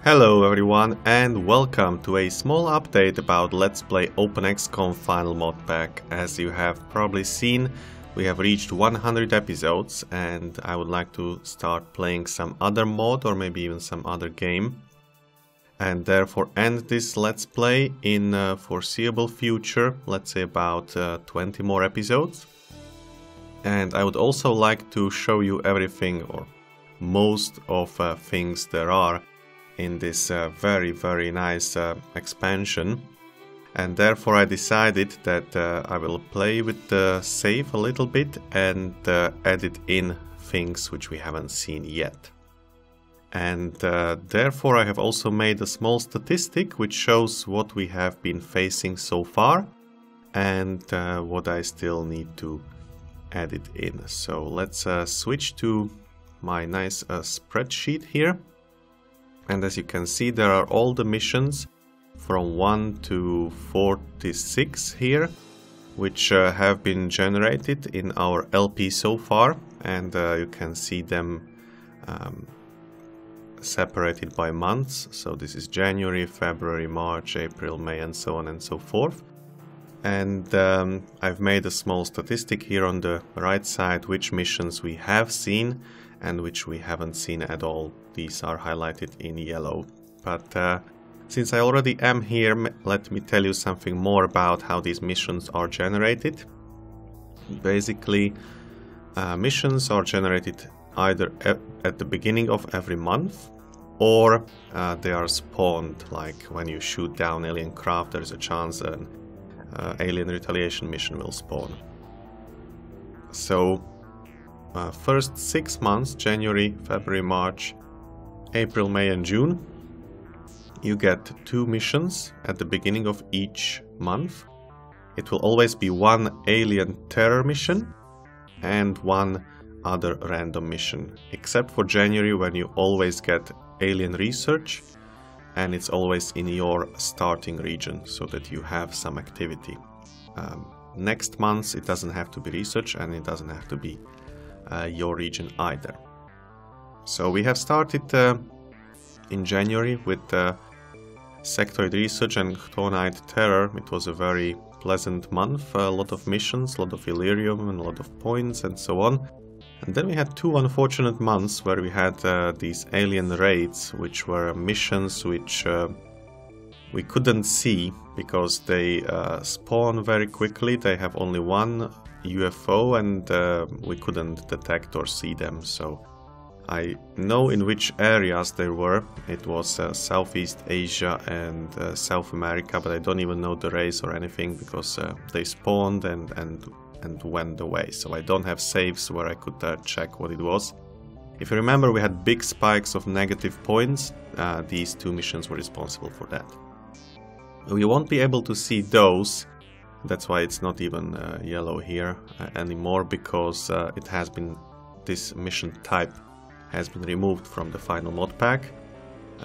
Hello everyone and welcome to a small update about Let's Play OpenXcom Final Mod Pack. As you have probably seen, we have reached 100 episodes and I would like to start playing some other mod or maybe even some other game. And therefore end this Let's Play in foreseeable future, let's say about 20 more episodes. And I would also like to show you everything or most of things there are in this very nice expansion, and therefore I decided that I will play with the save a little bit and edit in things which we haven't seen yet. And therefore I have also made a small statistic which shows what we have been facing so far and what I still need to edit in. So let's switch to my nice spreadsheet here. And as you can see, there are all the missions from 1 to 46 here, which have been generated in our LP so far. And you can see them separated by months. So this is January, February, March, April, May, and so on and so forth. And I've made a small statistic here on the right side, which missions we have seen and which we haven't seen at all. These are highlighted in yellow. But since I already am here, let me tell you something more about how these missions are generated. Basically, missions are generated either at the beginning of every month, or they are spawned, like when you shoot down alien craft, there's a chance an alien retaliation mission will spawn. So first 6 months, January, February, March, April, May and June, you get 2 missions at the beginning of each month. It will always be one alien terror mission and one other random mission, except for January, when you always get alien research, and it's always in your starting region so that you have some activity. Next month it doesn't have to be research and it doesn't have to be your region either. So we have started in January with sectoid research and chthonite terror. It was a very pleasant month, a lot of missions, a lot of Illyrium and a lot of points and so on. And then we had 2 unfortunate months where we had these alien raids, which were missions which we couldn't see because they spawn very quickly. They have only one UFO and we couldn't detect or see them. So I know in which areas they were. It was Southeast Asia and South America, but I don't even know the race or anything because they spawned and went away. So I don't have saves where I could check what it was. If you remember, we had big spikes of negative points. These 2 missions were responsible for that. We won't be able to see those. That's why it's not even yellow here anymore, because it has been, this mission type has been removed from the final mod pack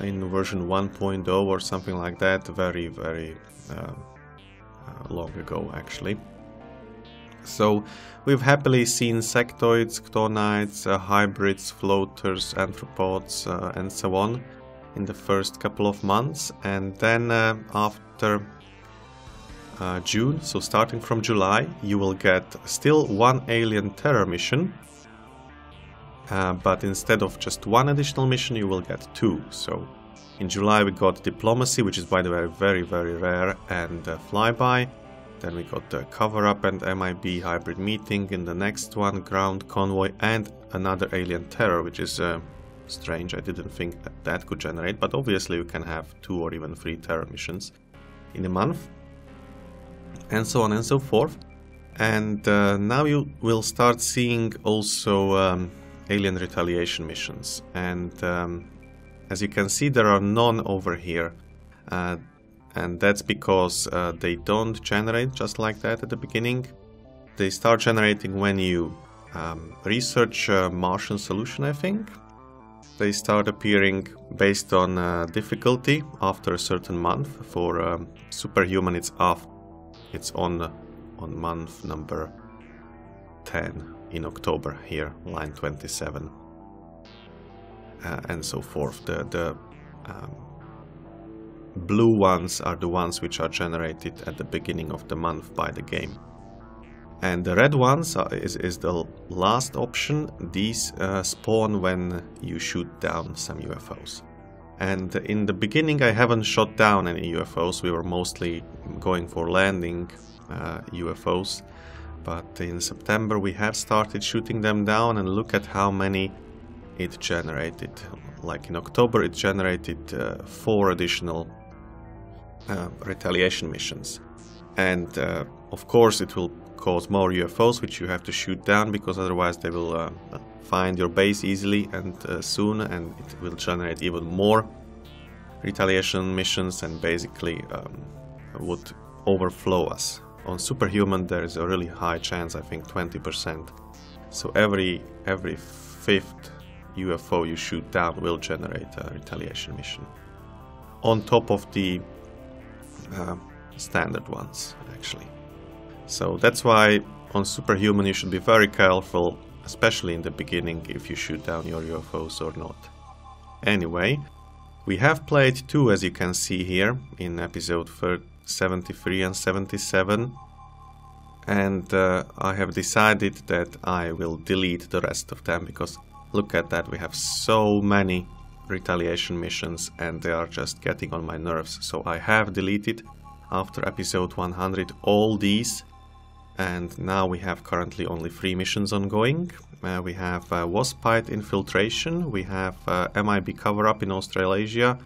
in version 1.0 or something like that, very long ago actually. So we've happily seen sectoids, chthonites, hybrids, floaters, anthropods and so on in the first couple of months, and then after June, so starting from July, you will get still 1 alien terror mission, but instead of just 1 additional mission you will get 2. So in July we got diplomacy, which is by the way very rare, and flyby. Then we got the cover-up and MIB hybrid meeting. In the next one, ground convoy and another alien terror, which is strange. I didn't think that could generate, but obviously you can have 2 or even 3 terror missions in a month, and so on and so forth. And now you will start seeing also alien retaliation missions, and as you can see, there are none over here, and that's because they don't generate just like that at the beginning. They start generating when you research Martian solution, I think. They start appearing based on difficulty after a certain month. For superhuman it's on month number 10 in October here, line 27, and so forth. The blue ones are the ones which are generated at the beginning of the month by the game. And the red ones is the last option. These spawn when you shoot down some UFOs. And in the beginning I haven't shot down any UFOs, we were mostly going for landing UFOs. But in September we have started shooting them down, and look at how many it generated. Like in October it generated 4 additional retaliation missions. And of course it will cause more UFOs which you have to shoot down, because otherwise they will find your base easily and soon, and it will generate even more retaliation missions and basically would overflow us. On Superhuman there is a really high chance, I think 20%. So every 5th UFO you shoot down will generate a retaliation mission. On top of the standard ones, actually. So that's why on Superhuman you should be very careful, especially in the beginning, if you shoot down your UFOs or not. Anyway, we have played 2, as you can see here, in episode 73 and 77. And I have decided that I will delete the rest of them, because look at that, we have so many retaliation missions and they are just getting on my nerves. So I have deleted after episode 100 all these, and now we have currently only 3 missions ongoing. We have Waspite Infiltration, we have MIB Cover-Up in Australasia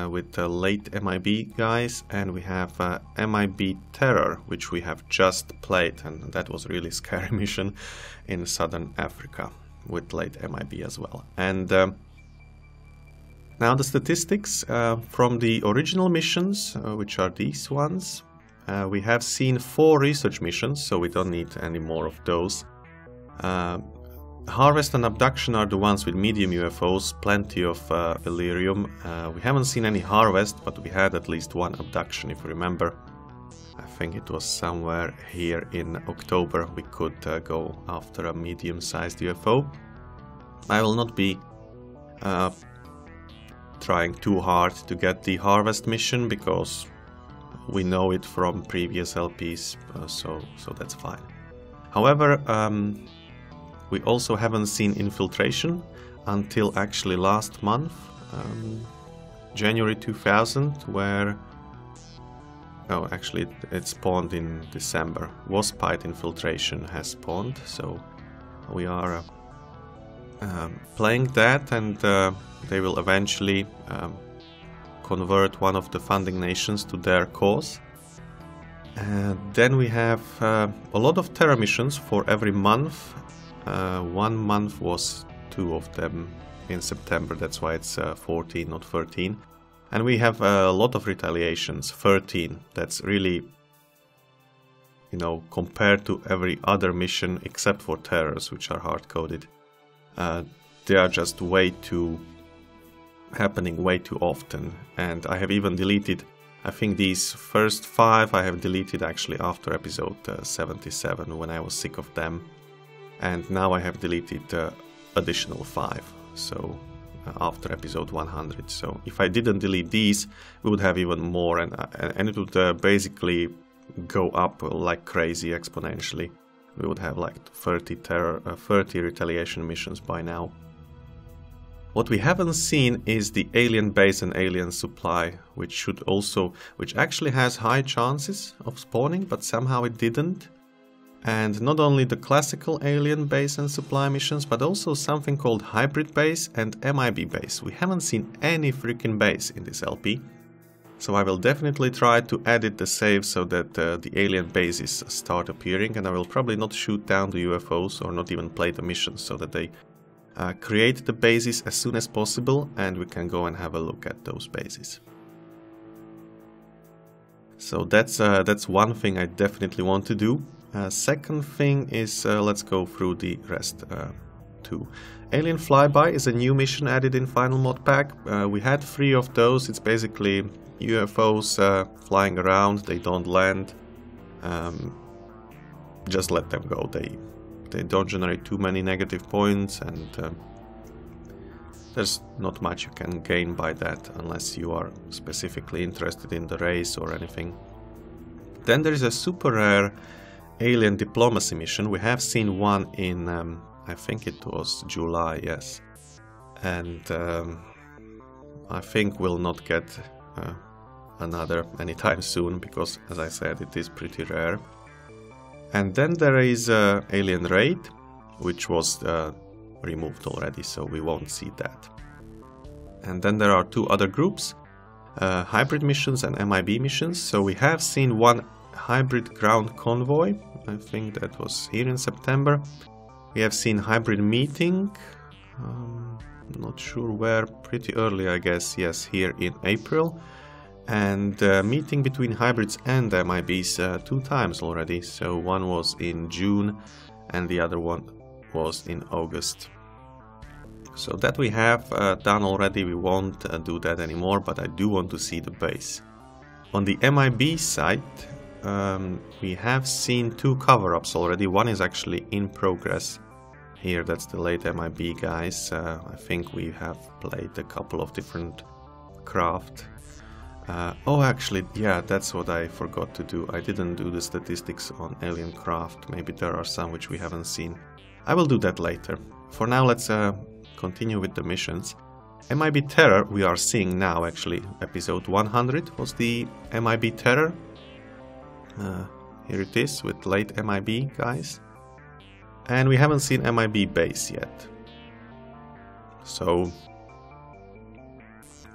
with the late MIB guys, and we have MIB Terror, which we have just played, and that was a really scary mission in Southern Africa with late MIB as well. And now the statistics from the original missions, which are these ones. We have seen 4 research missions, so we don't need any more of those. Harvest and Abduction are the ones with medium UFOs, plenty of Illyrium. We haven't seen any Harvest, but we had at least 1 Abduction, if you remember. I think it was somewhere here in October we could go after a medium-sized UFO. I will not be trying too hard to get the Harvest mission, because we know it from previous LPs, so that's fine. However, we also haven't seen Infiltration until actually last month, January 2000, where... Oh, actually it spawned in December. Waspite Infiltration has spawned, so we are playing that, and they will eventually convert one of the funding nations to their cause. Then we have a lot of terror missions for every month. 1 month was 2 of them in September, that's why it's 14, not 13. And we have a lot of retaliations, 13. That's really, you know, compared to every other mission except for terrors, which are hard-coded. They are just happening way too often, and I have even deleted, I think these first 5 I have deleted actually after episode 77, when I was sick of them, and now I have deleted additional 5, so after episode 100. So if I didn't delete these, we would have even more, and it would basically go up like crazy exponentially. We would have like 30 retaliation missions by now. What we haven't seen is the alien base and alien supply, which actually has high chances of spawning, but somehow it didn't. And not only the classical alien base and supply missions, but also something called hybrid base and MIB base. We haven't seen any freaking base in this LP. So I will definitely try to edit the save so that the alien bases start appearing, and I will probably not shoot down the UFOs or not even play the missions, so that they create the bases as soon as possible, and we can go and have a look at those bases. So that's one thing I definitely want to do. Second thing is, let's go through the rest too. Alien Flyby is a new mission added in Final Mod Pack. We had 3 of those. It's basically UFOs flying around, they don't land. Just let them go. They don't generate too many negative points, and there's not much you can gain by that unless you are specifically interested in the race or anything. Then there is a super rare alien diplomacy mission. We have seen one in, I think it was July, yes. And I think we'll not get another anytime soon, because as I said, it is pretty rare. And then there is Alien Raid, which was removed already, so we won't see that. And then there are two other groups, hybrid missions and MIB missions. So we have seen one hybrid ground convoy, I think that was here in September. We have seen hybrid meeting, not sure where, pretty early I guess, yes, here in April. And meeting between hybrids and MIBs 2 times already. So one was in June and the other one was in August. So that we have done already. We won't do that anymore, but I do want to see the base. On the MIB side, we have seen 2 cover-ups already. One is actually in progress. Here, that's the late MIB guys. I think we have played a couple of different craft. Oh, actually, yeah, that's what I forgot to do. I didn't do the statistics on alien craft. Maybe there are some which we haven't seen. I will do that later. For now, let's continue with the missions. MIB Terror we are seeing now, actually. Episode 100 was the MIB Terror. Here it is with late MIB guys. And we haven't seen MIB base yet. So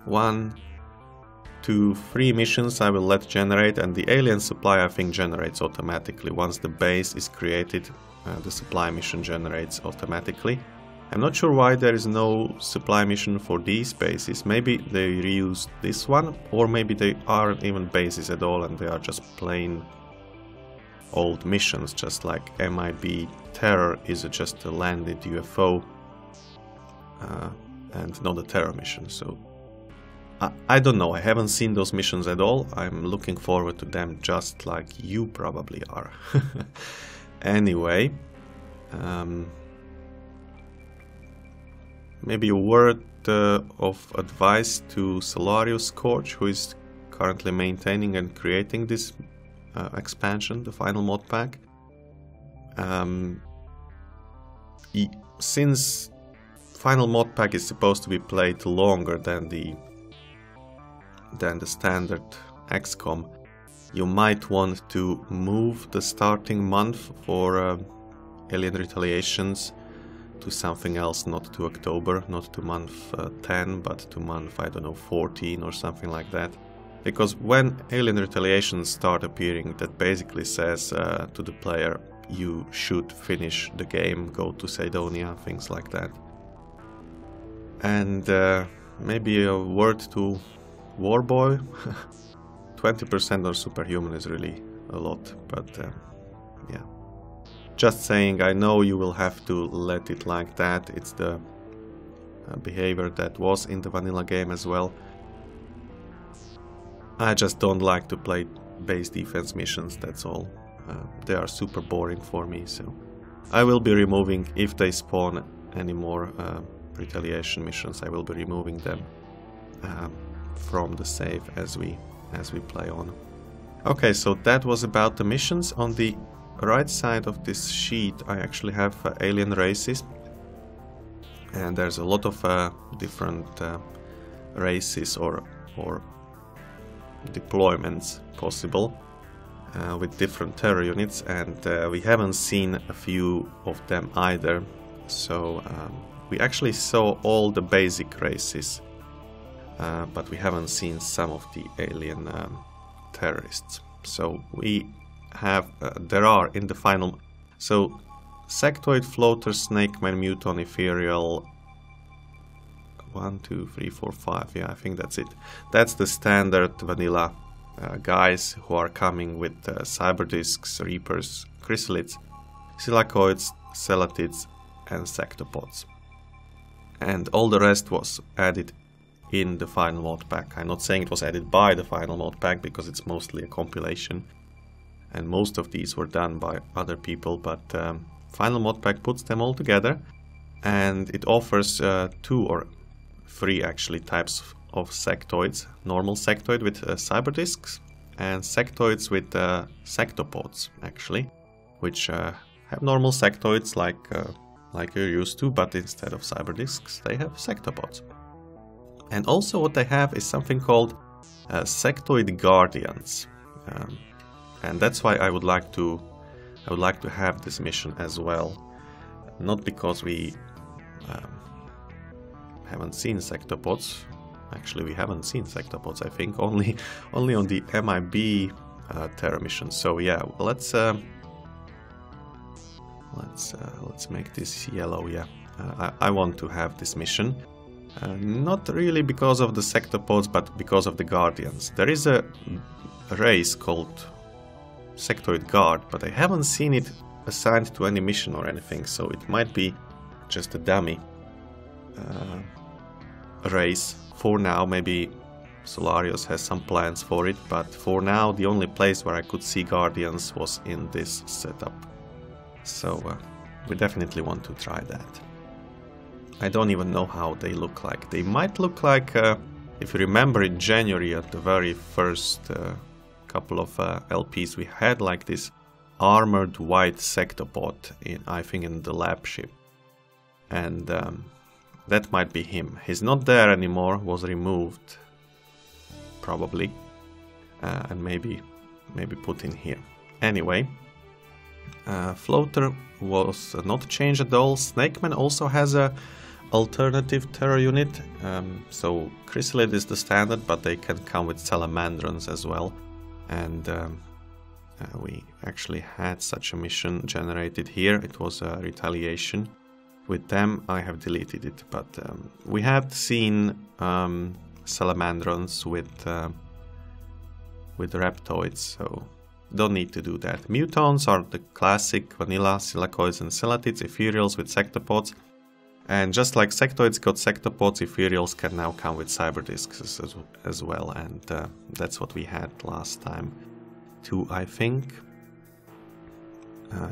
1, 2, 3 missions I will let generate, and the alien supply I think generates automatically. Once the base is created, the supply mission generates automatically. I'm not sure why there is no supply mission for these bases. Maybe they reused this one, or maybe they aren't even bases at all and they are just plain old missions, just like MIB Terror is just a landed UFO and not a terror mission. So I don't know, I haven't seen those missions at all. I'm looking forward to them just like you probably are. Anyway, maybe a word of advice to Solarius Scorch, who is currently maintaining and creating this expansion, the final mod pack. Since final mod pack is supposed to be played longer than the standard XCOM, you might want to move the starting month for Alien Retaliations to something else, not to October, not to month 10, but to month, I don't know, 14 or something like that. Because when Alien Retaliations start appearing, that basically says to the player, you should finish the game, go to Cydonia, things like that. And maybe a word to Warboy. 20% on Superhuman is really a lot, but yeah. Just saying, I know you will have to let it like that. It's the behavior that was in the vanilla game as well. I just don't like to play base defense missions, that's all. They are super boring for me, so I will be removing, if they spawn any more retaliation missions, I will be removing them from the save as we play on. Okay, so that was about the missions. On the right side of this sheet I actually have alien races, and there's a lot of different races or deployments possible with different terror units, and we haven't seen a few of them either. So we actually saw all the basic races, but we haven't seen some of the alien terrorists. So we have, there are in the final, so Sectoid, Floater, Snakeman, Muton, Ethereal, 1, 2, 3, 4, 5, yeah, I think that's it. That's the standard vanilla guys who are coming with Cyberdiscs, Reapers, Chrysalids, Silicoids, Celatids and Sectopods. And all the rest was added in the final mod pack. I'm not saying it was added by the final mod pack because it's mostly a compilation. And most of these were done by other people, but final mod pack puts them all together, and it offers 2 or three actually types of sectoids. Normal sectoid with cyber disks, and sectoids with sectopods actually, which have normal sectoids like you're used to, but instead of cyber disks they have sectopods. And also what they have is something called sectoid guardians, and that's why I would like to have this mission as well. Not because we haven't seen sectopods. Actually, we haven't seen sectopods. I think only on the MIB Terra mission. So yeah, let's make this yellow. Yeah, I want to have this mission. Not really because of the sectopods, but because of the guardians. There is a race called Sectoid Guard, but I haven't seen it assigned to any mission or anything, so it might be just a dummy race for now. Maybe Solarius has some plans for it, but for now the only place where I could see guardians was in this setup. So we definitely want to try that. I don't even know how they look like. They might look like, if you remember in January at the very first couple of LPs, we had like this armored white sectopod I think in the lab ship. And that might be him. He's not there anymore, was removed probably, and maybe put in here. Anyway, Floater was not changed at all. Snakeman also has a alternative Terror unit, so Chrysalid is the standard, but they can come with Salamandrons as well. And we actually had such a mission generated here. It was a retaliation with them. I have deleted it, but we had seen Salamandrons with Reptoids, so don't need to do that. Mutons are the classic vanilla Silicoids and Celatids, Ethereals with sectopods. And just like sectoids got sectopods, Ethereals can now come with cyber disks as well, and that's what we had last time too, I think.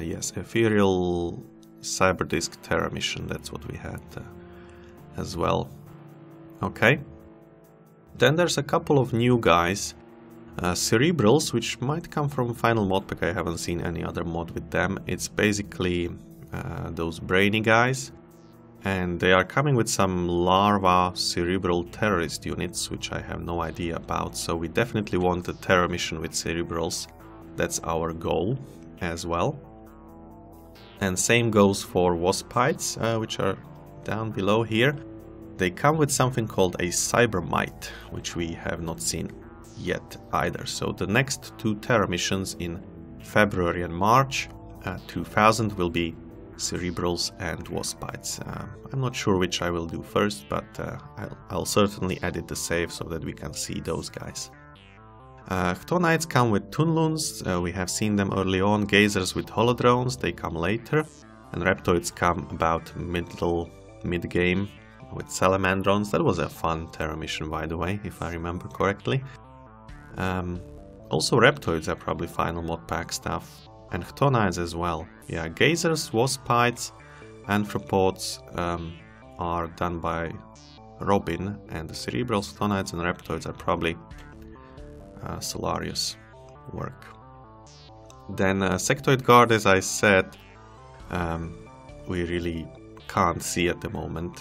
Yes, Ethereal cyber disk Terra mission, that's what we had as well. Okay. Then there's a couple of new guys. Cerebrals, which might come from final modpack. I haven't seen any other mod with them. It's basically those brainy guys. And they are coming with some larva cerebral terrorist units, which I have no idea about. So we definitely want a terror mission with cerebrals. That's our goal as well. And same goes for waspites, which are down below here. They come with something called a cybermite, which we have not seen yet either. So the next two terror missions in February and March 2000 will be cerebrals and waspites. I'm not sure which I will do first, but I'll certainly edit the save so that we can see those guys. Chtonites come with Tunluns, we have seen them early on. Gazers with holodrones, they come later. And Reptoids come about mid-game with Salamandrons. That was a fun Terra mission, by the way, if I remember correctly. Also Reptoids are probably final modpack stuff. And Chtonites as well. Yeah, Gazers, Waspites, Anthropods are done by Robin, and the Cerebrals, Chtonites and Reptoids are probably Solarius work. Then Sectoid Guard, as I said, we really can't see at the moment.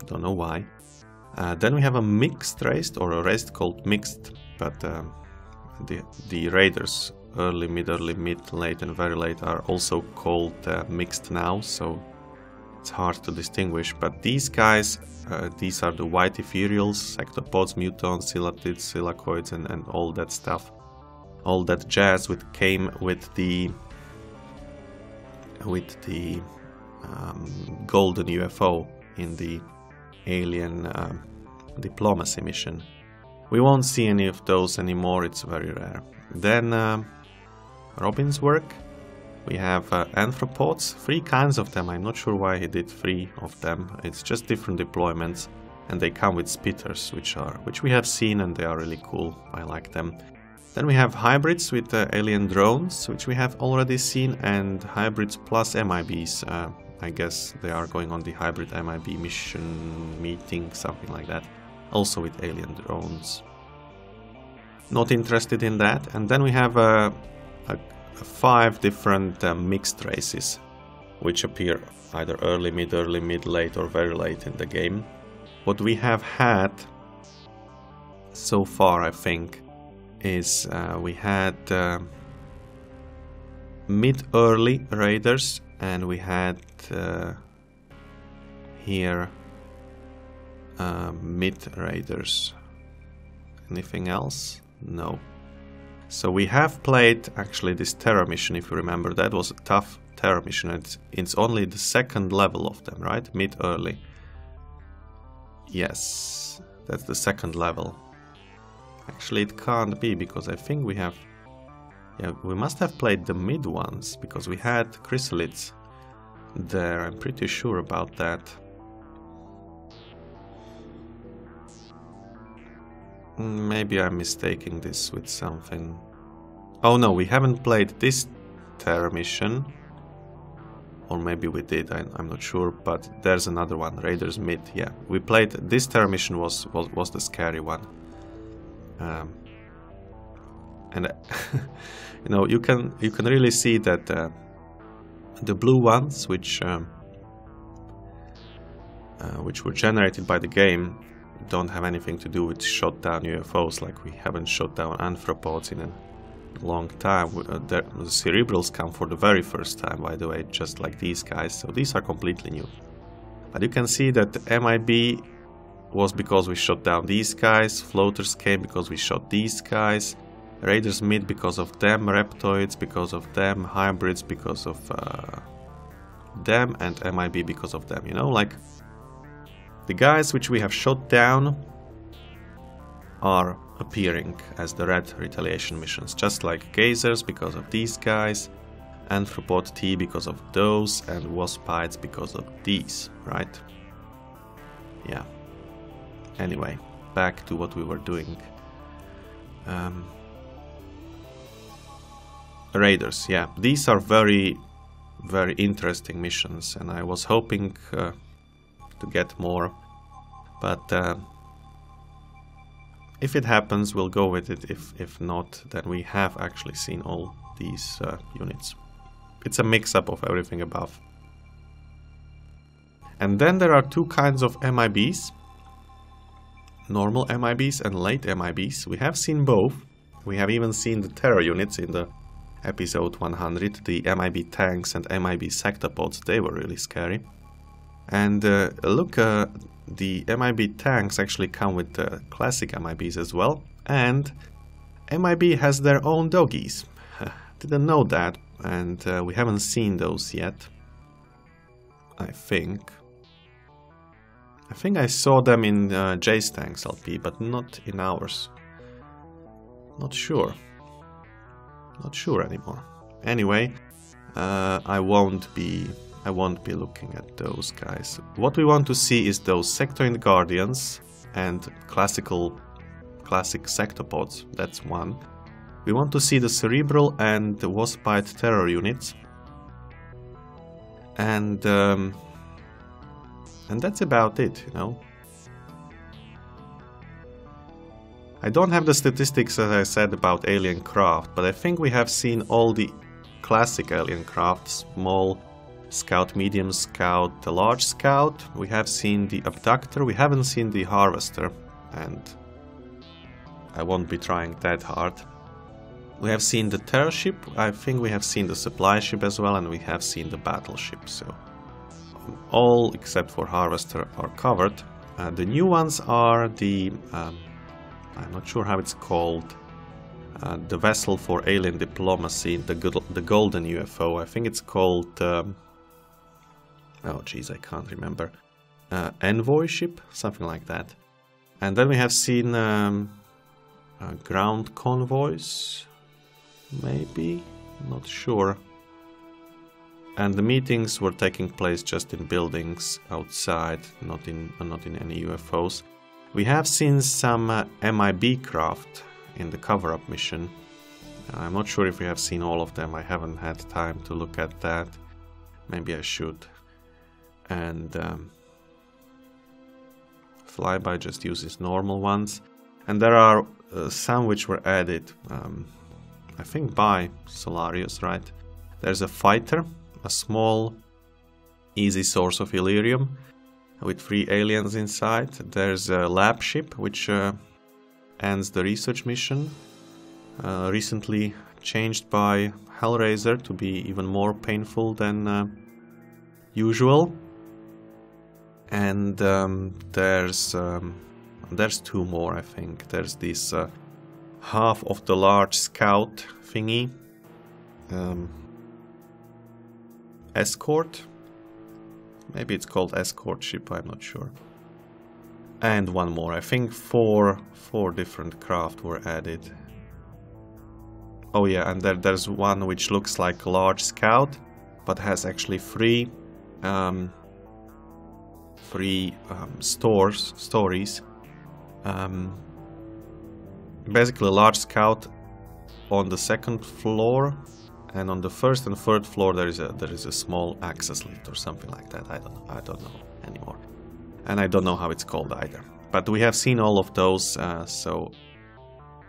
Don't know why. Then we have a mixed race, or a race called Mixed, but the raiders early, mid, late and very late are also called mixed now, so it's hard to distinguish. But these guys, these are the white ethereals, sectopods, mutons, celatids, silicoids and all that stuff. All that jazz came with the golden UFO in the alien diplomacy mission. We won't see any of those anymore, it's very rare. Then Robin's work. We have Anthropods, 3 kinds of them. I'm not sure why he did 3 of them. It's just different deployments, and they come with spitters, which we have seen, and they are really cool. I like them. Then we have hybrids with alien drones, which we have already seen, and hybrids plus MIBs. I guess they are going on the hybrid MIB mission meeting, something like that. Also with alien drones. Not interested in that. And then we have 5 different mixed races, which appear either early, mid, late, or very late in the game. What we have had so far, I think, is we had mid-early raiders, and we had here mid-raiders. Anything else? No. So we have played actually this Terror mission, if you remember. That was a tough Terror mission. It's only the 2nd level of them, right? Mid-early. Yes, that's the 2nd level. Actually, it can't be, because I think we have... Yeah, we must have played the mid ones, because we had chrysalids there. I'm pretty sure about that. Maybe I'm mistaking this with something. Oh no, we haven't played this Terror mission. Or maybe we did, I'm not sure, but there's another one, Raiders Mid. Yeah, we played this Terror mission was the scary one. And you know, you can really see that the blue ones, which were generated by the game, don't have anything to do with shot down UFOs. Like, we haven't shot down anthropods in a long time. The cerebrals come for the very first time, by the way, just like these guys. So these are completely new. But you can see that the MIB was because we shot down these guys, floaters came because we shot these guys, Raiders Mid because of them, Reptoids because of them, Hybrids because of them, and MIB because of them, you know, like the guys which we have shot down are appearing as the red retaliation missions, just like Gazers because of these guys, Anthropod T because of those, and Waspites because of these, right? Yeah. Anyway, back to what we were doing. Raiders, yeah, these are very, very interesting missions, and I was hoping to get more, but if it happens, we'll go with it. If not, then we have actually seen all these units. It's a mix-up of everything above. And then there are 2 kinds of MIBs. Normal MIBs and late MIBs. We have seen both. We have even seen the terror units in the episode 100. The MIB tanks and MIB sectopods, they were really scary. And look, the MIB tanks actually come with the classic MIBs as well. And MIB has their own doggies. Didn't know that, and we haven't seen those yet. I think I saw them in Jay's Tanks LP, but not in ours. Not sure anymore. Anyway, I won't be looking at those guys. What we want to see is those Sectoid Guardians and classic sectopods. That's one. We want to see the Cerebral and the Waspite terror units. And that's about it, you know. I don't have the statistics, as I said, about alien craft, but I think we have seen all the classic alien craft: small scout, medium scout, the large scout. We have seen the abductor. We haven't seen the harvester, and I won't be trying that hard. We have seen the terror ship. I think we have seen the supply ship as well, and we have seen the battleship. So all except for harvester are covered. The new ones are the I'm not sure how it's called. The vessel for alien diplomacy, the golden UFO. I think it's called. Oh geez, I can't remember. Envoy ship, something like that. And then we have seen ground convoys, maybe, not sure. And the meetings were taking place just in buildings outside, not in any UFOs. We have seen some MIB craft in the cover-up mission. I'm not sure if we have seen all of them. I haven't had time to look at that. Maybe I should. and Flyby just uses normal ones. And there are some which were added, I think by Solarius, right? There's a fighter, a small, easy source of Illyrium with 3 aliens inside. There's a lab ship which ends the research mission, recently changed by Hellraiser to be even more painful than usual. And there's 2 more, I think. There's this half of the large scout thingy, escort. Maybe it's called escort ship, I'm not sure. And 1 more. I think 4 different craft were added. Oh yeah, and there's one which looks like a large scout, but has actually 3 stories. Basically a large scout on the 2nd floor, and on the 1st and 3rd floor there is a small access lift or something like that. I don't know anymore, and I don't know how it's called either. But we have seen all of those, so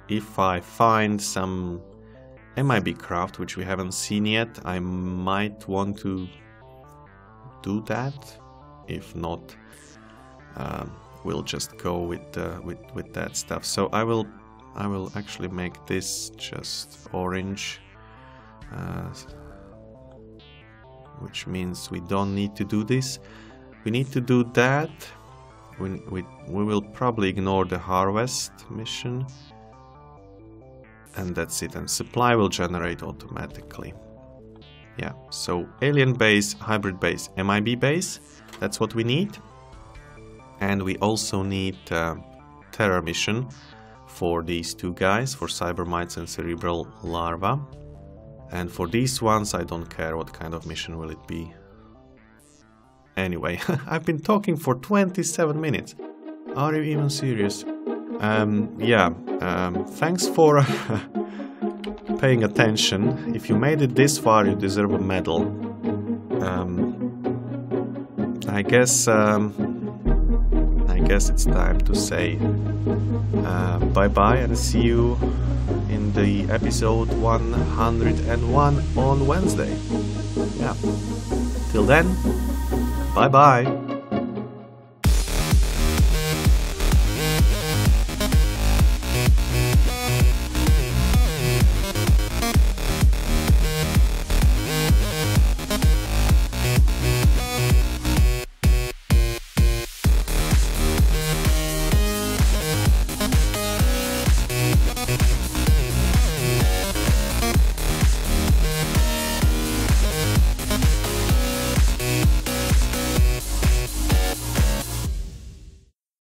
if I find some MIB craft which we haven't seen yet, I might want to do that. If not, we'll just go with that stuff. So I will actually make this just orange, which means we don't need to do this. We need to do that. We will probably ignore the harvest mission, and that's it. And supply will generate automatically. Yeah. So alien base, hybrid base, MIB base. That's what we need. And we also need terror mission for these 2 guys, for cybermites and cerebral larva. And for these ones, I don't care what kind of mission will it be. Anyway, I've been talking for 27 minutes. Are you even serious? Yeah, thanks for paying attention. If you made it this far, you deserve a medal. I guess it's time to say bye-bye, and see you in the episode 101 on Wednesday. Yeah. Till then, bye-bye.